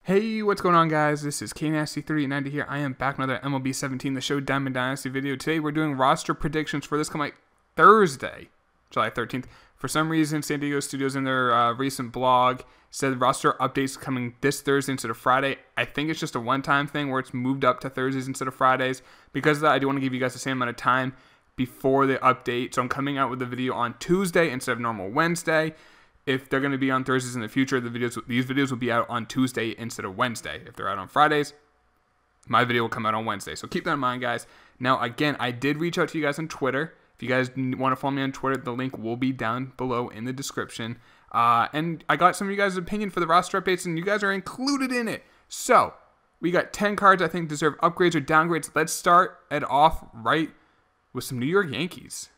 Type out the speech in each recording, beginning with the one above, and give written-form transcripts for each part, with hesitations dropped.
Hey, what's going on, guys? This is Dynasty 390 here. I am back with another MLB 17 The Show Diamond Dynasty video. Today we're doing roster predictions for this coming Thursday, July 13th. For some reason, San Diego Studios in their recent blog said roster updates coming this Thursday instead of Friday. I think it's just a one-time thing where it's moved up to Thursdays instead of Fridays. Because of that, I do want to give you guys the same amount of time before the update. So I'm coming out with the video on Tuesday instead of normal Wednesday. If they're going to be on Thursdays in the future, these videos will be out on Tuesday instead of Wednesday. If they're out on Fridays, my video will come out on Wednesday. So keep that in mind, guys. Now, again, I did reach out to you guys on Twitter. If you guys want to follow me on Twitter, the link will be down below in the description. And I got some of you guys' opinion for the roster updates, and you guys are included in it. So, we got 10 cards I think deserve upgrades or downgrades. Let's start it off right with some New York Yankees.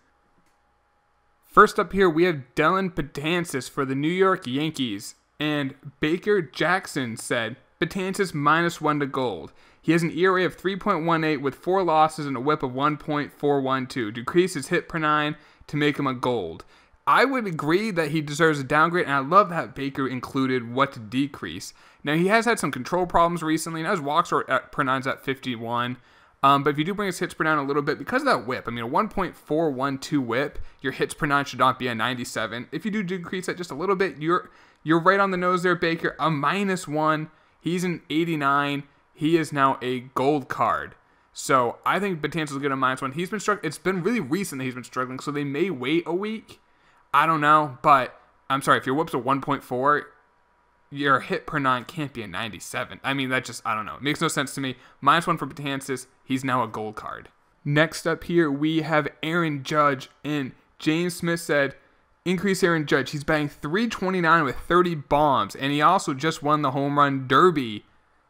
First up here, we have Dellin Betances for the New York Yankees. And Baker Jackson said, Betances -1 to gold. He has an ERA of 3.18 with 4 losses and a whip of 1.412. Decrease his hit per 9 to make him a gold. I would agree that he deserves a downgrade, and I love that Baker included what to decrease. Now, he has had some control problems recently, and his walks per 9's at 51. But if you do bring his hits per 9 a little bit, because of that whip, I mean, a 1.412 whip, your hits per 9 should not be a 97. If you do decrease that just a little bit, you're right on the nose there, Baker. A -1. He's an 89. He is now a gold card. So I think Betances will get a -1. He's been struggling. It's been really recent that he's been struggling, so they may wait a week. I don't know, but I'm sorry, if your whip's a 1.4, your hit per 9 can't be a 97. I mean, that just, I don't know. It makes no sense to me. -1 for Betances. He's now a gold card. Next up here, we have Aaron Judge. And James Smith said, increase Aaron Judge. He's batting .329 with 30 bombs. And he also just won the home run derby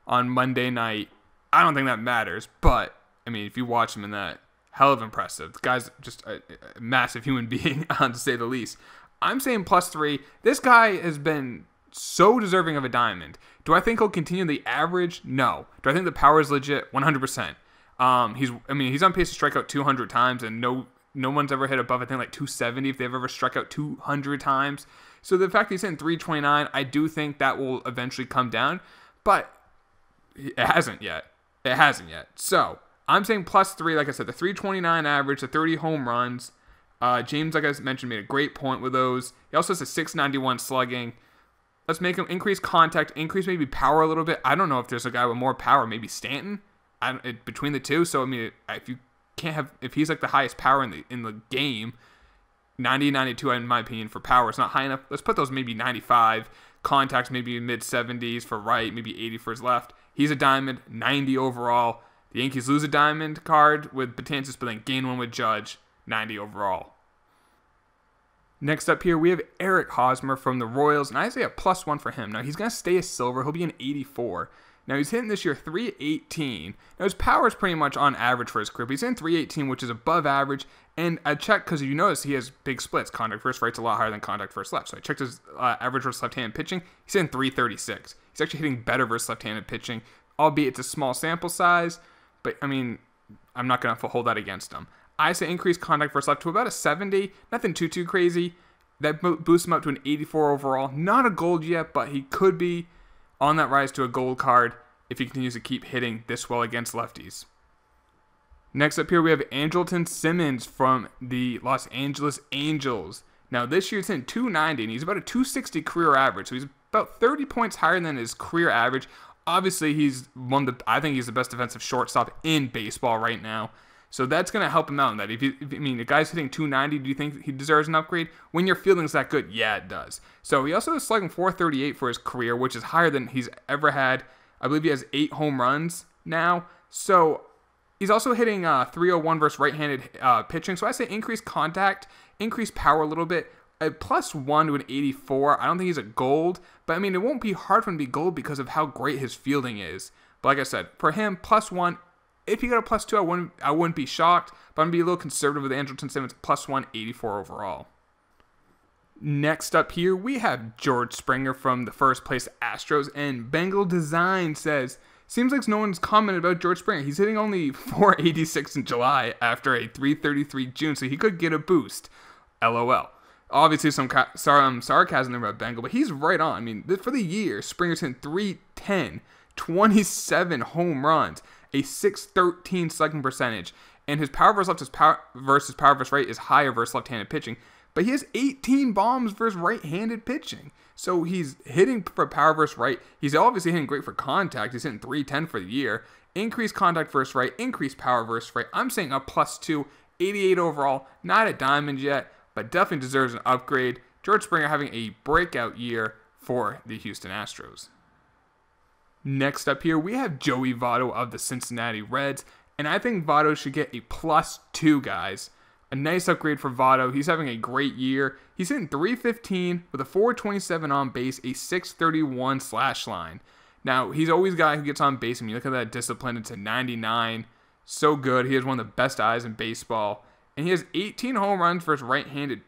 on Monday night. I don't think that matters. But, I mean, if you watch him in that, hell of impressive. The guy's just a massive human being, to say the least. I'm saying +3. This guy has been so deserving of a diamond. Do I think he'll continue the average? No. Do I think the power is legit? 100%. He's on pace to strike out 200 times, and no one's ever hit above, I think, like 270 if they've ever struck out 200 times. So the fact that he's hitting 329, I do think that will eventually come down, but it hasn't yet. It hasn't yet. So I'm saying +3. Like I said, the 329 average, the 30 home runs. James, like I mentioned, made a great point with those. He also has a 691 slugging. Let's make him increase contact, increase maybe power a little bit. I don't know if there's a guy with more power, maybe Stanton, between the two. So I mean, if he's like the highest power in the game, 90, 92 in my opinion for power, it's not high enough. Let's put those maybe 95 contacts, maybe mid 70s for right, maybe 80 for his left. He's a diamond, 90 overall. The Yankees lose a diamond card with Betances, but then gain one with Judge, 90 overall. Next up here, we have Eric Hosmer from the Royals, and I say a +1 for him. Now, he's going to stay a silver. He'll be an 84. Now, he's hitting this year 318. Now, his power is pretty much on average for his career, but he's in 318, which is above average. And I checked, because you notice he has big splits. Contact first right's a lot higher than contact first left. So I checked his average versus left-handed pitching. He's in 336. He's actually hitting better versus left-handed pitching, albeit it's a small sample size. But, I mean, I'm not going to hold that against him. I say increase contact versus left to about a 70. Nothing too crazy. That boosts him up to an 84 overall. Not a gold yet, but he could be on that rise to a gold card if he continues to keep hitting this well against lefties. Next up here, we have Andrelton Simmons from the Los Angeles Angels. Now, this year he's hitting 290, and he's about a 260 career average. So he's about 30 points higher than his career average. Obviously, I think he's the best defensive shortstop in baseball right now. So that's going to help him out in that. The guy's hitting 290, do you think he deserves an upgrade? When your fielding's that good, yeah, it does. So he also is slugging .438 for his career, which is higher than he's ever had. I believe he has 8 home runs now. So he's also hitting 301 versus right-handed pitching. So I say increase contact, increase power a little bit. A +1 to an 84. I don't think he's a gold, but I mean, it won't be hard for him to be gold because of how great his fielding is. But like I said, for him, +1. If he got a +2, I wouldn't be shocked, but I'm going to be a little conservative with Andrelton Simmons, +1, 84 overall. Next up here, we have George Springer from the first place Astros, and Bengal Design says, seems like no one's commented about George Springer. He's hitting only .486 in July after a .333 June, so he could get a boost. LOL. Obviously, some sarcasm there about Bengal, but he's right on. I mean, for the year, Springer's hitting 310, 27 home runs, a 613 slugging percentage, and his power versus left versus power versus right is higher versus left-handed pitching. But he has 18 bombs versus right-handed pitching. So he's hitting for power versus right. He's obviously hitting great for contact. He's hitting 310 for the year. Increased contact versus right, increased power versus right. I'm saying a +2, 88 overall. Not a diamond yet, but definitely deserves an upgrade. George Springer having a breakout year for the Houston Astros. Next up here, we have Joey Votto of the Cincinnati Reds. And I think Votto should get a +2, guys. A nice upgrade for Votto. He's having a great year. He's hitting 315 with a 427 on base, a 631 slash line. Now, he's always a guy who gets on base. I mean, look at that discipline. It's a 99. So good. He has one of the best eyes in baseball. And he has 18 home runs versus right-handed.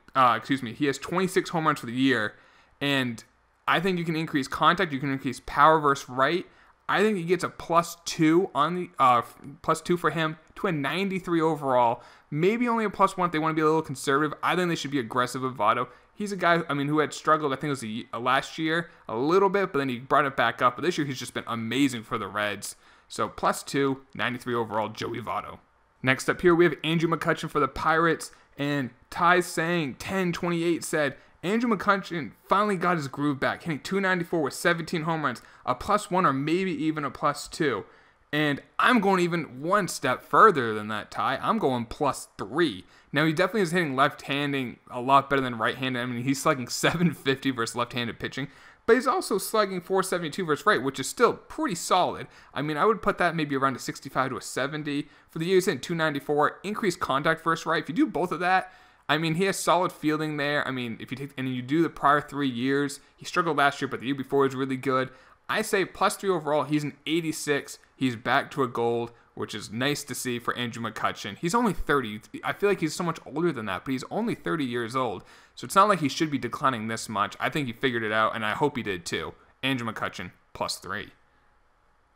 He has 26 home runs for the year. And I think you can increase contact. You can increase power versus right. I think he gets a +2 on the +2 for him to a 93 overall. Maybe only a +1 if they want to be a little conservative. I think they should be aggressive with Votto. He's a guy, I mean, who had struggled, I think it was last year, a little bit, but then he brought it back up. But this year, he's just been amazing for the Reds. So +2, 93 overall, Joey Votto. Next up here, we have Andrew McCutchen for the Pirates. And Ty Sang 1028 said, Andrew McCutchen finally got his groove back, hitting 294 with 17 home runs, a +1 or maybe even a +2. And I'm going even one step further than that, Ty. I'm going +3. Now, he definitely is hitting left-handing a lot better than right-handed. I mean, he's slugging 750 versus left-handed pitching, but he's also slugging 472 versus right, which is still pretty solid. I mean, I would put that maybe around a 65 to a 70. For the year, he's hitting 294, increased contact versus right. If you do both of that, I mean, he has solid fielding there. I mean, if you take and you do the prior 3 years, he struggled last year, but the year before was really good. I say +3 overall. He's an 86. He's back to a gold, which is nice to see for Andrew McCutchen. He's only 30. I feel like he's so much older than that, but he's only 30 years old. So it's not like he should be declining this much. I think he figured it out, and I hope he did too. Andrew McCutchen, +3.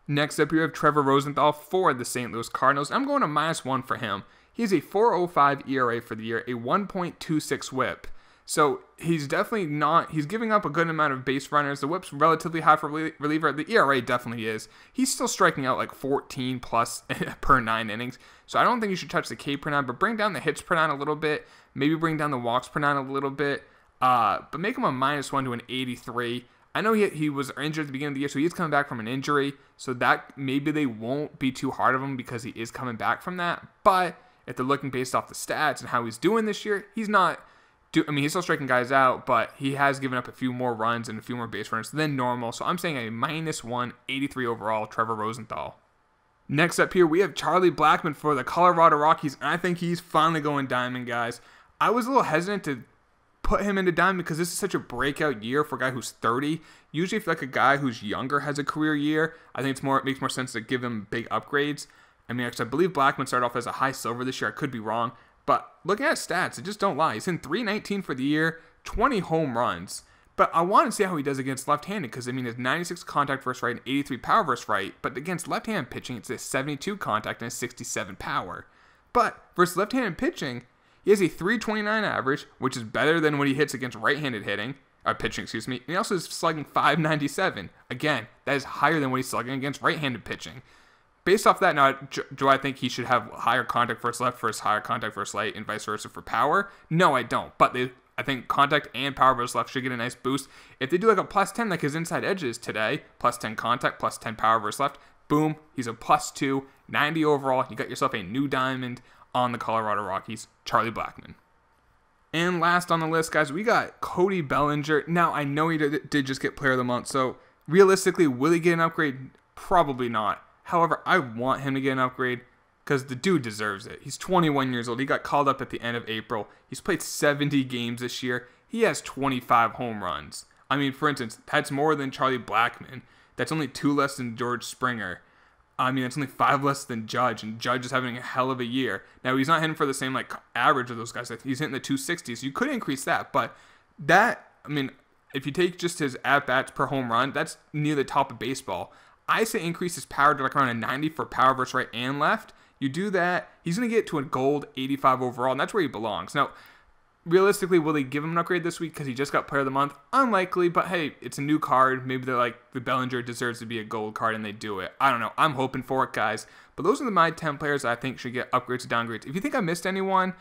Next up, you have Trevor Rosenthal for the St. Louis Cardinals. I'm going to -1 for him. He has a 4.05 ERA for the year, a 1.26 WHIP. So he's definitely not, he's giving up a good amount of base runners. The WHIP's relatively high for reliever. The ERA definitely is. He's still striking out like 14 plus per 9 innings. So I don't think you should touch the K per 9, but bring down the hits per 9 a little bit. Maybe bring down the walks per 9 a little bit. But make him a -1 to an 83. I know he was injured at the beginning of the year, so he's coming back from an injury. So that maybe they won't be too hard of him because he is coming back from that. But if they're looking based off the stats and how he's doing this year, he's not. I mean, he's still striking guys out, but he has given up a few more runs and a few more base runners than normal. So I'm saying a -1, 83 overall, Trevor Rosenthal. Next up here, we have Charlie Blackmon for the Colorado Rockies, and I think he's finally going diamond, guys. I was a little hesitant to put him into diamond because this is such a breakout year for a guy who's 30. Usually, if like a guy who's younger has a career year, I think it makes more sense to give him big upgrades. I mean, actually, I believe Blackmon started off as a high silver this year. I could be wrong. But looking at stats, it just don't lie. He's in 319 for the year, 20 home runs. But I want to see how he does against left-handed because, I mean, it's 96 contact versus right and 83 power versus right. But against left-handed pitching, it's a 72 contact and a 67 power. But versus left-handed pitching, he has a 329 average, which is better than what he hits against right-handed pitching, excuse me. And he also is slugging 597. Again, that is higher than what he's slugging against right-handed pitching. Based off that, now, do I think he should have higher contact versus left versus higher contact versus right and vice versa for power? No, I don't. But I think contact and power versus left should get a nice boost. If they do like a +10 like his inside edge is today, +10 contact, +10 power versus left, boom, he's a +2, 90 overall. You got yourself a new diamond on the Colorado Rockies, Charlie Blackmon. And last on the list, guys, we got Cody Bellinger. Now, I know he did just get Player of the Month, so realistically, will he get an upgrade? Probably not. However, I want him to get an upgrade because the dude deserves it. He's 21 years old. He got called up at the end of April. He's played 70 games this year. He has 25 home runs. I mean, for instance, that's more than Charlie Blackmon. That's only 2 less than George Springer. I mean, that's only 5 less than Judge, and Judge is having a hell of a year. Now, he's not hitting for the same average of those guys. He's hitting the 260s. So you could increase that, but that, I mean, if you take just his at-bats per home run, that's near the top of baseball. I say increase his power to around a 90 for power versus right and left. You do that, he's going to get to a gold 85 overall, and that's where he belongs. Now, Realistically, will they give him an upgrade this week because he just got Player of the Month? Unlikely, but hey, it's a new card. Maybe they're like, the Bellinger deserves to be a gold card, and they do it. I don't know. I'm hoping for it, guys. But those are my 10 players I think should get upgrades or downgrades. If you think I missed anyone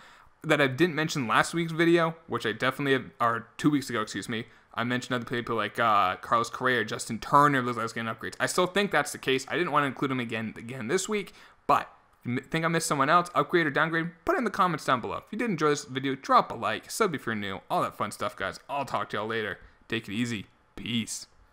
that I didn't mention last week's video, which I definitely have, or 2 weeks ago, excuse me, I mentioned other people like Carlos Correa, Justin Turner, looks like he's getting upgrades. I still think that's the case. I didn't want to include him again this week, but if you think I missed someone else, upgrade or downgrade, put it in the comments down below. If you did enjoy this video, drop a like, sub if you're new, all that fun stuff, guys. I'll talk to y'all later. Take it easy. Peace.